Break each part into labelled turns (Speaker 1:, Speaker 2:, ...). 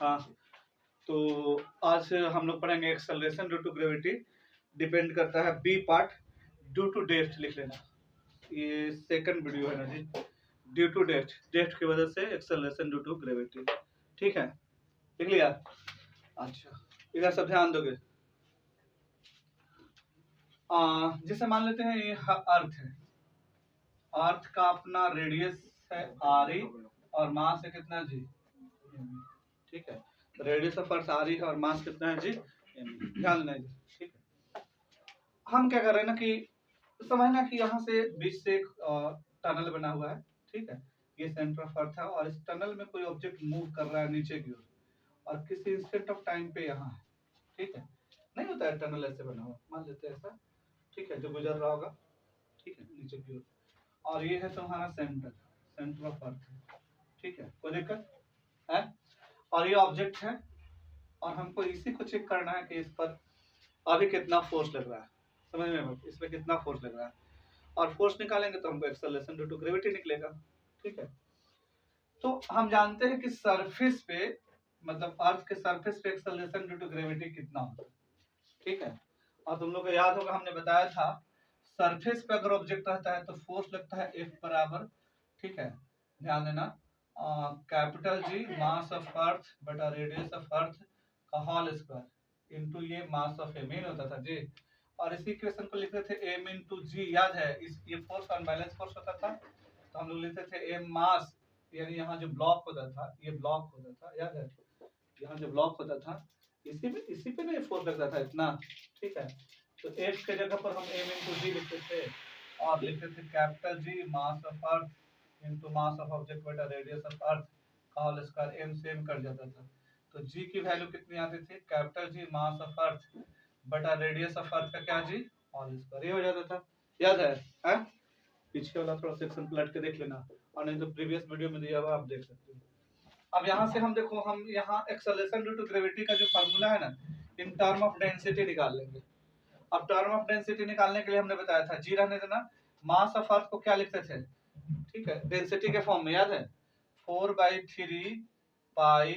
Speaker 1: हाँ, तो आज हम लोग पढ़ेंगे acceleration due to gravity depend करता है B part due to depth लिख लेना। ये सेकंड वीडियो है ना जी, ड्यू टू डेप्थ की वजह से एक्सेलरेशन ड्यू टू ग्रेविटी। ठीक है, लिख लिया? अच्छा, इधर सब ध्यान दोगे। जैसे मान लेते हैं ये अर्थ है, अर्थ का अपना रेडियस है आर ई और मास है कितना जी, ठीक है। Radius of earth R E है और मास कितना है जी, ध्यान देना जी। ठीक है, हम क्या कर रहे हैं ना कि समझना कि यहाँ से बीच से एक टनल बना हुआ है। ठीक है, ये सेंटर ऑफ अर्थ है और इस टनल में कोई ऑब्जेक्ट मूव कर रहा है नीचे की ओर और किसी इंस्टेंट ऑफ टाइम पे यहाँ है। ठीक है, नहीं होता है टनल ऐसे बना हुआ, मान लेते हैं ऐसा। ठीक है, जो गुजर रहा होगा, ठीक है, नीचे की ओर, और ये है तुम्हारा सेंटर ऑफ अर्थ। ठीक है, कोई दिक्कत है? और ये ऑब्जेक्ट है और हमको इसी को चेक करना है कि इस पर अभी कितना फोर्स लग रहा है। समझ में, इसमें कितना फोर्स लग रहा है और फोर्स निकालेंगे तो हमको एक्सेलरेशन ड्यू टू ग्रेविटी निकलेगा। ठीक है, तो हम जानते हैं कि सरफेस पे, मतलब अर्थ के सरफेस पे एक्सेलरेशन ड्यू टू ग्रेविटी कितना होता है। ठीक है, और तुम लोग को याद होगा हमने बताया था सरफेस पे अगर ऑब्जेक्ट रहता है तो फोर्स लगता है F बराबर, ठीक है, ध्यान देना, capital G mass of earth बटा रेडियस ऑफ अर्थ का होल स्क्वायर इनटू ये मास ऑफ M होता था जी। और इसी इक्वेशन को लिखते थे M इंटू जी, याद है? इस ये फोर्स अनबैलेंस फोर्स होता था तो हम लोग लिखते थे M मास, यानी यहाँ जो ब्लॉक होता था, ये ब्लॉक होता था, याद है? यहाँ जो ब्लॉक होता था इसी पे ना फोर्स लगता था इतना। ठीक है, तो F के जगह पर हम M इंटू जी लिखते थे और लिखते थे capital G mass of earth into mass of object बटा रेडियस ऑफ अर्थ का होल स्क्वायर, M से M कट जाता था तो G की वैल्यू कितनी आती थी, capital G mass of earth बटा रेडियस ऑफ अर्थ का क्या जी, होल स्क्वायर, ये हो जाता था। याद है? पीछे वाला थोड़ा सेक्शन पलट के देख लेना और नहीं तो प्रीवियस वीडियो में दिया हुआ आप देख सकते हो। अब यहाँ से हम देखो, हम यहाँ एक्सेलरेशन ड्यू टू ग्रेविटी का जो फार्मूला है ना, इन टर्म ऑफ डेंसिटी निकाल लेंगे। अब टर्म ऑफ डेंसिटी निकालने के लिए हमने बताया था जी रहने देना, मास ऑफ अर्थ को क्या लिखते थे, ठीक है, डेंसिटी के फॉर्म में, याद है? 4/3 पाई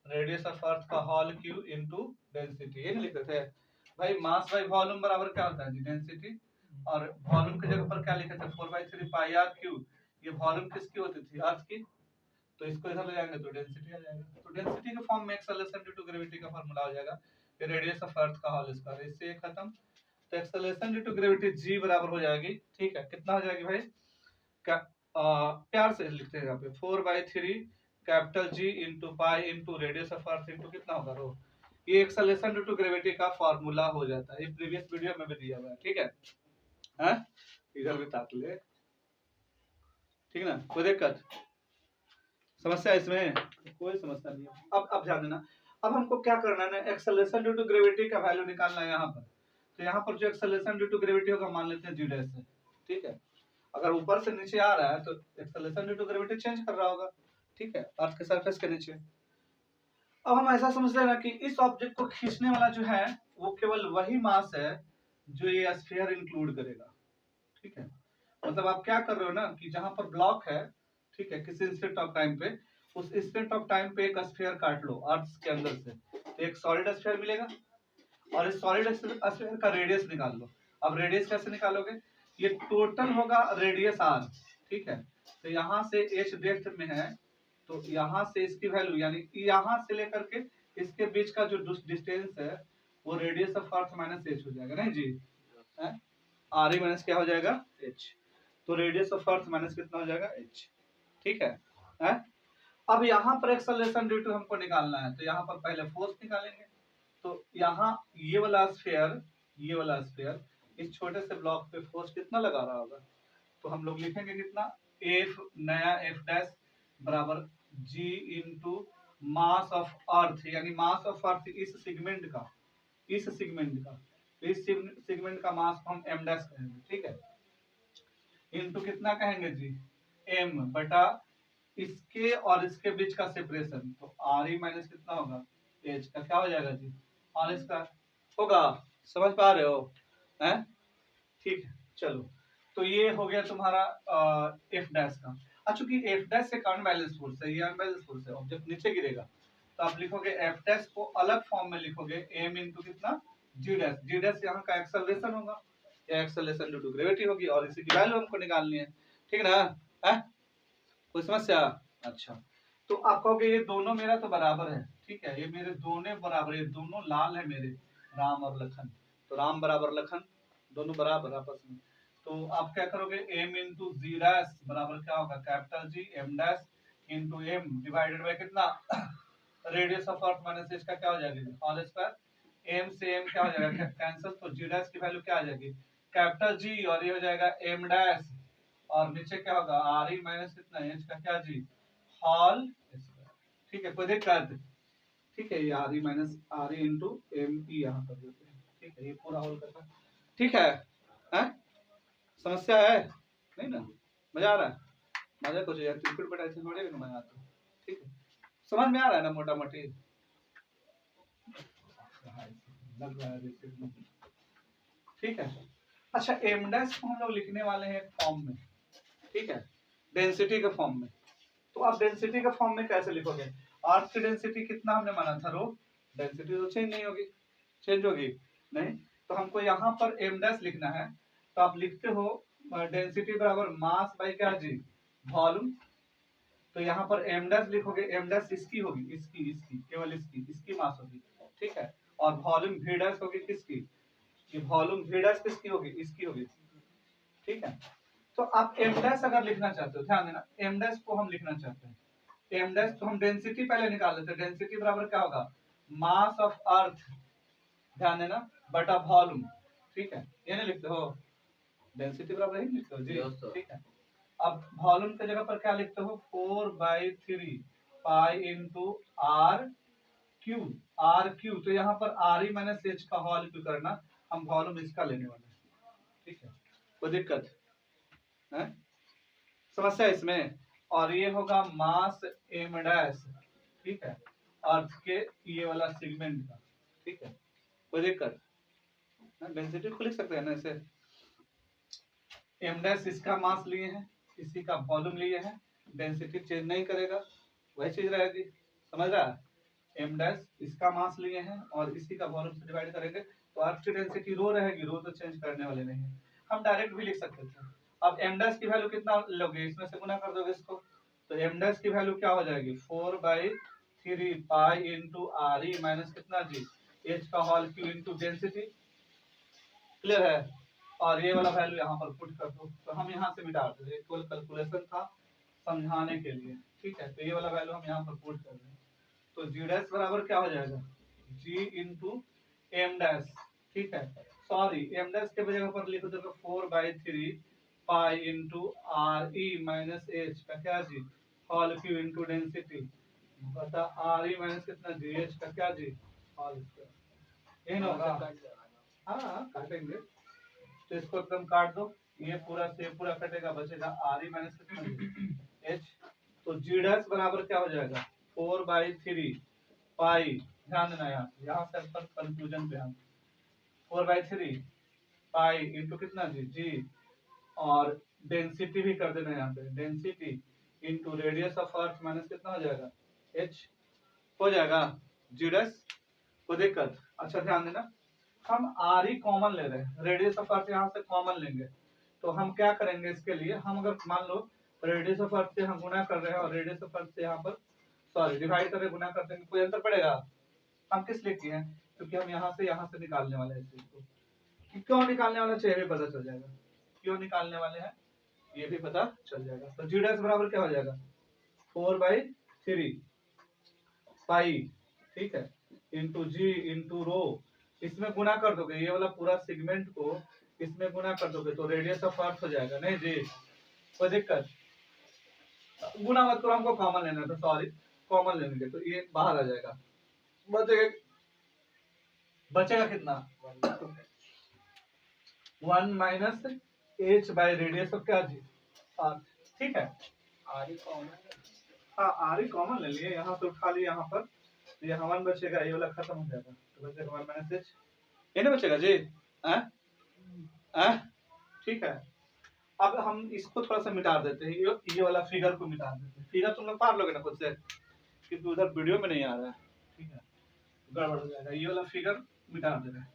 Speaker 1: रेडियस ऑफ अर्थ का होल क्यूब इनटू डेंसिटी, ये नहीं लिखते थे भाई? मास बाई वॉल्यूम बराबर क्या होता है जी, डेंसिटी। और वॉल्यूम की जगह पर क्या लिखे थे, 4/3 पाई आर क्यूब। ये वॉल्यूम किसकी होती थी, अर्थ की, तो इसको इधर ले जाएंगे तो डेंसिटी आ जाएगा। तो डेंसिटी के फॉर्म में एक्सेलरेशन ड्यू टू ग्रेविटी का फार्मूला हो जाएगा ये रेडियस ऑफ अर्थ का होल स्क्वायर, इससे ये खत्म। तो acceleration due to gravity G बराबर हो जाएगी, ठीक है, कितना हो जाएगी भाई? क्या प्यार से लिखते हैं यहाँ पे, 4/3 capital G into pi into radius of earth into कितना होगा रो, ये एक्सेलरेशन ड्यू टू ग्रेविटी का फार्मूला हो जाता है। ये प्रीवियस वीडियो में भी दिया हुआ है, ठीक है? हैं, इधर भी ताक ले, ठीक ना? कोई दिक्कत समस्या इसमें? कोई समस्या नहीं है। अब ध्यान देना, अब हमको क्या करना है ना, एक्सेलरेशन ड्यू टू ग्रेविटी का वैल्यू निकालना है यहाँ पर। तो यहाँ पर जो एक्सेलरेशन ड्यू टू ग्रेविटी होगा मान लेते हैं जी डैश है, ठीक है। अगर ऊपर से नीचे आ रहा है तो acceleration due to gravity change कर रहा होगा, ठीक है, अर्थ के सरफेस के नीचे। अब हम ऐसा समझ लेना कि इस ऑब्जेक्ट को खींचने वाला जो है वो केवल वही मास है जो ये स्फीयर इंक्लूड करेगा, ठीक है। मतलब आप क्या कर रहे हो ना कि जहां पर ब्लॉक है, ठीक है, किसी इंस्टेंट ऑफ टाइम पे, उस इंस्टेंट ऑफ टाइम पे एक स्फीयर काट लो अर्थ के अंदर से, तो एक सॉलिड स्फीयर मिलेगा और इस सॉलिड स्फीयर का रेडियस निकाल लो। अब रेडियस कैसे निकालोगे, ये टोटल होगा रेडियस आर, ठीक है। तो यहाँ से h डेप्थ में है तो यहाँ से इसकी वैल्यू, यानी यहाँ से लेकर के इसके बीच का जो डिस्टेंस है वो radius of earth minus h हो जाएगा, नहीं जी? आर ई माइनस क्या हो जाएगा, h। तो रेडियस ऑफ अर्थ माइनस कितना हो जाएगा, h, ठीक है? अब यहाँ पर एक्सेलरेशन ड्यू टू हमको निकालना है तो यहाँ पर पहले फोर्स निकालेंगे। तो यहाँ ये वाला स्फीयर इस छोटे से ब्लॉक पे फोर्स कितना लगा रहा होगा, तो हम लोग लिखेंगे कितना, एफ नया एफ डैश बराबर जी इंटू मास ऑफ अर्थ, यानी मास ऑफ अर्थ इस सेगमेंट का, इस सेगमेंट का मास हम एम डैश कहेंगे, ठीक है, इंटू कितना कहेंगे जी, एम बटा इसके और इसके बीच का सेपरेशन, तो आर ई माइनस कितना होगा, एच का क्या हो जाएगा जी, आर इसका होगा। समझ पा रहे हो? हैं, ठीक है, चलो। तो ये हो गया तुम्हारा एफ डैश का। चूंकि एफ डैश से अनबैलेंस फोर्स है, ये अनबैलेंस फोर्स है, ऑब्जेक्ट नीचे गिरेगा तो आप लिखोगे एफ डैश को अलग फॉर्म में लिखोगे एम इंटू कितना जी डैश। जी डैश यहाँ का एक्सेलरेशन होगा या एक्सेलरेशन ड्यू टू ग्रेविटी होगी और इसी की वैल्यू हमको निकालनी है। ठीक है ना? कोई समस्या? अच्छा, तो आप कहोगे ये दोनों मेरा तो बराबर है। ठीक है, ये मेरे दोनों बराबर, ये दोनों लाल है मेरे, राम और लखन। तो राम बराबर लखन दोनों बराबर आपस में। तो आप क्या करोगे, एम इंटू जी डैश बराबर क्या होगा, capital G M dash into M divided by कितना रेडियस ऑफ अर्थ माइनस इसका क्या हो जाएगा होल स्क्वायर। एम से एम क्या हो जाएगा कैंसिल, तो जी डैश की वैल्यू क्या आ जाएगी कैपिटल जी और ये हो जाएगा एम डैश और नीचे क्या होगा आर ई माइनस कितना एच का क्या जी होल स्क्वायर। ठीक है, कोई दिक्कत? ठीक है, ये R E minus R E into M E यहाँ कर देते हैं। ठीक है, ये पूरा होल करता। ठीक है, हैं? समस्या है नहीं ना? मजा आ रहा है? मजा कुछ यार क्रिकेट बैठा ऐसे थोड़े भी मजा आता है। ठीक है, समझ में आ रहा है ना मोटा मोटी? लग रहा है। ठीक है, अच्छा एम डैश को हम लोग लिखने वाले हैं फॉर्म में। ठीक है, डेंसिटी के फॉर्म में। तो आप डेंसिटी के फॉर्म में कैसे लिखोगे? अर्थ की डेंसिटी कितना हमने माना था रो, डेंसिटी तो चेंज नहीं होगी, चेंज होगी नहीं। तो हमको यहाँ पर एम डैश लिखना है, तो आप लिखते हो डेंसिटी बराबर मास बाई क्या जी वॉल्यूम। तो यहाँ पर एम डैश लिखोगे, एम डैश इसकी होगी, इसकी केवल इसकी मास होगी। ठीक है, और वॉल्यूम वी डैश होगी किसकी, ये वॉल्यूम वी डैश किसकी होगी, इसकी होगी। ठीक है, तो आप एम डैश अगर लिखना चाहते हो, ध्यान देना, एम डैश को हम लिखना चाहते हैं एम डैश, तो हम डेंसिटी पहले निकाल लेते हैं। डेंसिटी बराबर क्या होगा मास ऑफ अर्थ, ध्यान देना, बटा वॉल्यूम। ठीक है, ये नहीं लिखते हो, डेंसिटी बराबर ही लिखते हो जी। ठीक है, अब वॉल्यूम की जगह पर क्या लिखते हो 4/3 pi into R cube. R cube, तो यहाँ पर आर ई माइनस एच का होल क्यू करना, हम वॉल्यूम इसका लेने वाले हैं। ठीक है, कोई दिक्कत है? समस्या इसमें। और ये होगा मास एम डैश। ठीक है, अर्थ के ये वाला सेगमेंट का। ठीक है, कोई दिक्कत? डेंसिटी को लिख सकते हैं ना ऐसे, एम डैश इसका मास लिए हैं, इसी का वॉल्यूम लिए हैं, डेंसिटी चेंज नहीं करेगा, वही चीज रहेगी। समझ रहा है? एम डैश इसका मास लिए हैं और इसी का वॉल्यूम से डिवाइड करेंगे, तो अर्थ की डेंसिटी रो रहेगी, रो तो चेंज करने वाले नहीं है। हम डायरेक्ट भी लिख सकते थे। अब एम डैश की वैल्यू कितना लोगे, इसमें से गुना कर दोगे इसको, तो एम डैश की वैल्यू क्या हो जाएगी 4/3 pi into R E minus कितना जी एच का whole cube into density. Clear है? और ये वाला वैल्यू यहाँ पर पुट कर दो, तो हम यहाँ से मिटा देंगे, केवल कैलकुलेशन था समझाने के लिए। ठीक है, तो ये वाला वैल्यू हम यहाँ पर पुट कर देंगे, तो जी डैश बराबर क्या हो जाएगा जी इंटू एम डैश। ठीक है, सॉरी एम डैश के जगह पर लिख दोगे 4/3 pi into R E minus H का क्या जी होल क्यू इंटू डेंसिटी बता आर ई माइनस कितना जी एच का क्या जी होल स्क्वायर। यही ना होगा? हाँ काटेंगे, तो इसको एकदम काट दो, ये पूरा से पूरा कटेगा, बचेगा आर ई माइनस कितना एच। तो जी डैश बराबर क्या हो जाएगा 4/3 पाई, ध्यान देना यहाँ से पर कंफ्यूजन पे हम 4/3 पाई इंटू कितना जी जी और डेंसिटी भी कर देना यहाँ पे, density into radius of earth minus कितना हो जाएगा एच, हो जाएगा जी डैश। कोई दिक्कत? अच्छा ध्यान देना, हम आर ई कॉमन ले रहे हैं, रेडियस ऑफ अर्थ यहाँ से कॉमन लेंगे, तो हम क्या करेंगे इसके लिए, हम अगर मान लो रेडियस ऑफ अर्थ से हम गुना कर रहे हैं और रेडियस ऑफ अर्थ से यहाँ पर सॉरी डिवाइड करके गुना करते हैं, कोई अंतर पड़ेगा? हम किस लिए किए हैं, क्योंकि हम यहाँ से निकालने वाले हैं इस चीज को। क्यों निकालने वाले चाहिए भी पता चल जाएगा, क्यों निकालने वाले हैं ये भी पता चल जाएगा। तो जी डैश बराबर क्या हो जाएगा 4/3 पाई, ठीक है, इंटू जी इंटू रो, इसमें गुना कर दोगे ये वाला पूरा सेगमेंट को, इसमें गुना कर दोगे तो रेडियस ऑफ अर्थ हो जाएगा। नहीं जी, कोई दिक्कत? गुना मत करो, हमको कॉमन लेना था, सॉरी कॉमन लेंगे तो ये बाहर आ जाएगा, बचेगा बचेगा कितना 1 minus H by radius of क्या जी अर्थ। ठीक है,
Speaker 2: आर ई कॉमन,
Speaker 1: हाँ आर ई कॉमन ले लिए, यहाँ से उठा लिए यहाँ पर, तो यहाँ 1 बचेगा, ये वाला खत्म हो जाएगा, तो बचेगा 1 माइनस एच, ये नहीं बचेगा जी। ठीक है, अब हम इसको थोड़ा सा मिटा देते हैं, ये वाला फिगर को मिटा देते हैं। फिगर तुम लोग पार लोगे ना खुद से, क्योंकि उधर वीडियो में नहीं आ रहा है, ठीक है, गड़बड़ हो जाएगा। ये वाला फिगर मिटा दे रहे हैं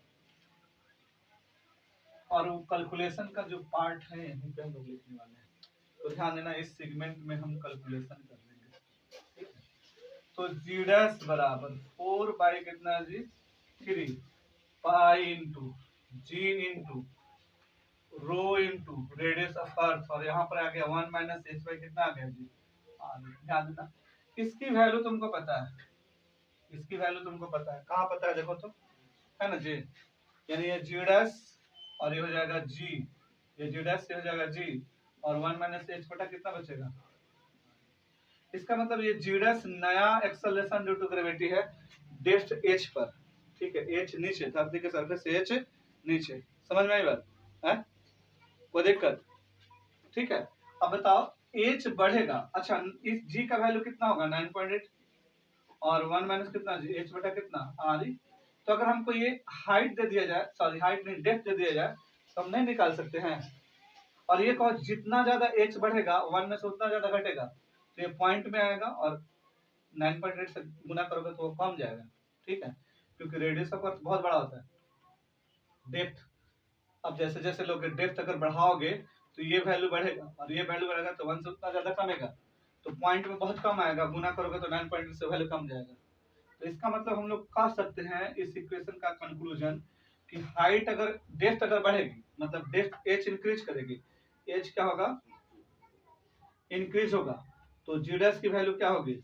Speaker 1: और वो कैलकुलेशन का जो पार्ट है यहीं पे हम लोग लिखने वाले हैं, तो ध्यान देना इस सेगमेंट में हम कैलकुलेशन कर लेंगे, ठीक है। तो जी डैश बराबर 4 बाई कितना G 3 pi into G into rho into radius of earth, और यहाँ पर आ गया 1 माइनस एच बाई कितना आ गया जी आर। ध्यान देना इसकी वैल्यू तुमको पता है, इसकी वैल्यू तुमको पता है, कहाँ पता है देखो तो, है ना जी, यानी ये जी डैश और ये हो जाएगा जी, ये जी डैश हो जाएगा जी, और 1 माइनस एच बटा कितना बचेगा। इसका मतलब ये जी डैश नया एक्सेलरेशन ड्यू टू ग्रेविटी है डेप्थ एच पर, ठीक है, एच नीचे, धरती के सरफेस से एच नीचे, समझ में आई बात है, कोई दिक्कत, ठीक है। अब बताओ एच बढ़ेगा, अच्छा इस जी का वैल्यू कितना होगा 9.8 और 1 माइनस कितना जी एच बटा कितना आर, तो अगर हमको ये हाइट दे दिया जाए, सॉरी हाइट नहीं डेप्थ दे दिया जाए तो हम नहीं निकाल सकते हैं, और ये कहो जितना ज्यादा एच बढ़ेगा 1 में से उतना ज्यादा घटेगा, तो ये पॉइंट में आएगा और 9.8 से गुना करोगे तो वो कम जाएगा, ठीक है, क्योंकि रेडियस ऑफ अर्थ बहुत बड़ा होता है। डेप्थ, अब जैसे जैसे लोग डेप्थ अगर बढ़ाओगे तो ये वैल्यू बढ़ेगा और ये वैल्यू बढ़ेगा तो 1 से उतना ज्यादा कमेगा, तो पॉइंट में बहुत कम आएगा, गुना करोगे तो 9.8 से वैल्यू कम जाएगा। तो इसका मतलब हम लोग कह सकते हैं इस इक्वेशन का कंक्लूजन कि हाइट अगर डेप्थ अगर बढ़ेगी, मतलब डेप्थ एच इंक्रीज करेगी, एच क्या होगा इंक्रीज होगा, तो जी डैश की वैल्यू क्या होगी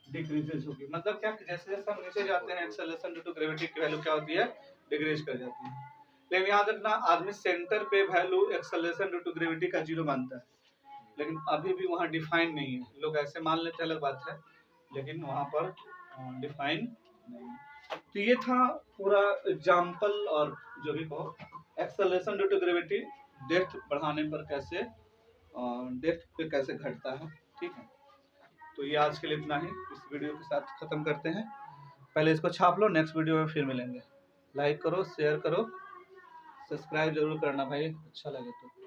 Speaker 1: डिक्रीजेस होगी। मतलब क्या, जैसे जैसे हम नीचे जाते हैं एक्सेलरेशन ड्यू टू ग्रेविटी की वैल्यू क्या होती है डिक्रीज कर जाती है। लेकिन याद रखना आदमी सेंटर पे value acceleration due to gravity का 0 मानता है, लेकिन अभी भी वहाँ डिफाइन नहीं है, लोग ऐसे मान लेते हैं अलग बात है, लेकिन वहाँ पर डिफाइन नहीं है। तो ये था पूरा एग्जाम्पल, और जो भी कहो acceleration due to gravity depth बढ़ाने पर कैसे डेप्थ पे कैसे घटता है, ठीक है। तो ये आज के लिए इतना ही, इस वीडियो के साथ खत्म करते हैं। पहले इसको छाप लो, नेक्स्ट वीडियो में फिर मिलेंगे। लाइक करो, शेयर करो, सब्सक्राइब जरूर करना भाई, अच्छा लगे तो।